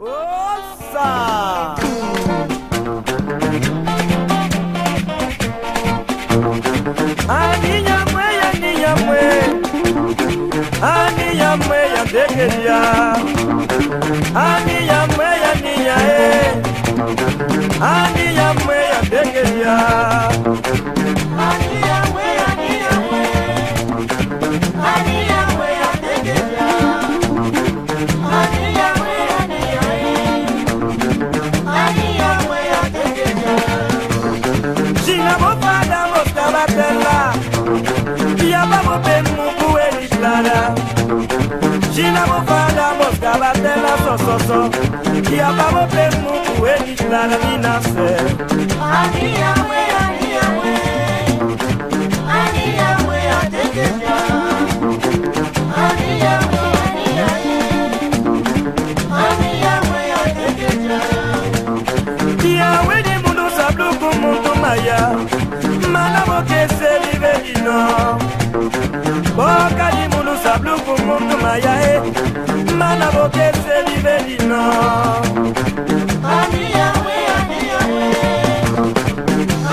Ossa! Aninha mãe, a dequeria. Aninha mãe, a dequeria. Gina mofada mosca batela so Ia babo pemu kueni clara mina se Ania we atekeja Ania we atekeja Ia we di mundu sablu kumuntu maya Mana boke se vive dino Boca di mundu sablu kumuntu maya Mana boke se vive dino Ania we atekeja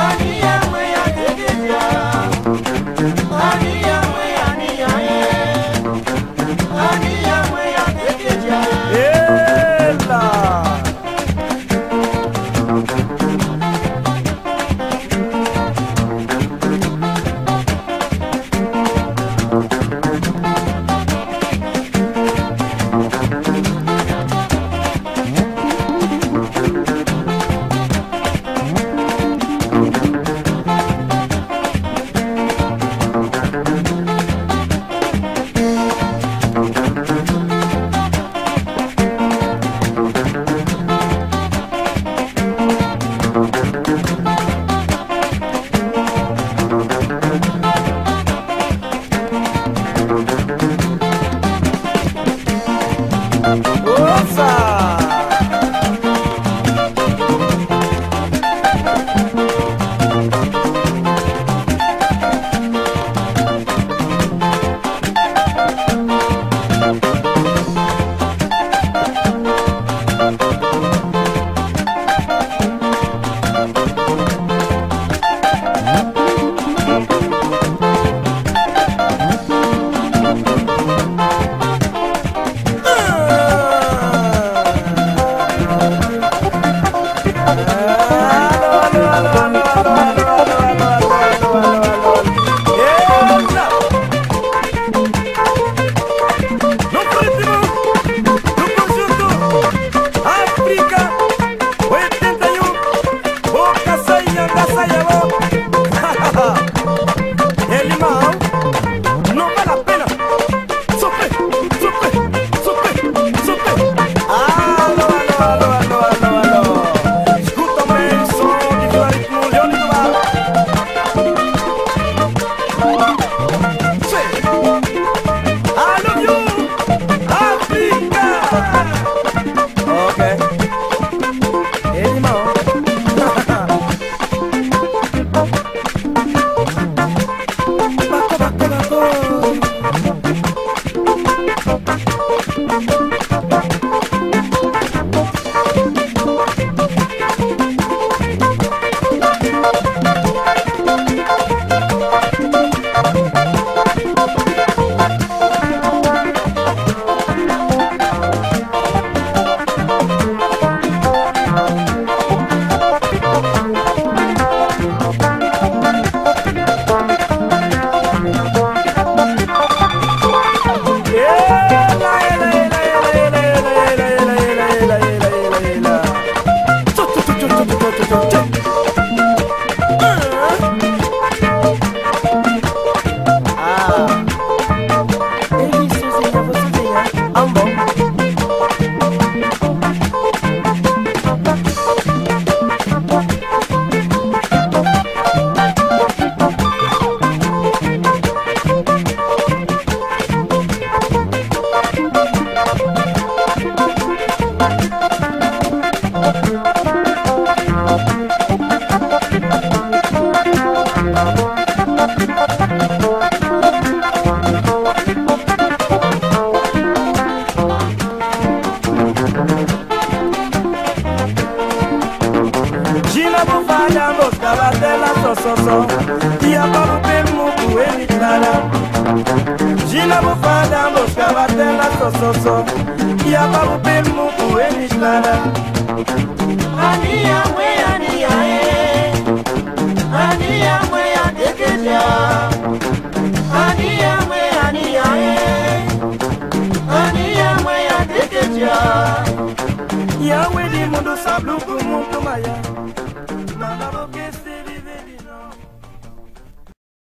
Ania we atekeja Ela sososo ya babupe muku eni clara jina bufada mboska batela sososo ya babupe muku eni clara ania mwe ya dekeja ania mwe ya dekeja ya wedi mundu sabluku mundu maya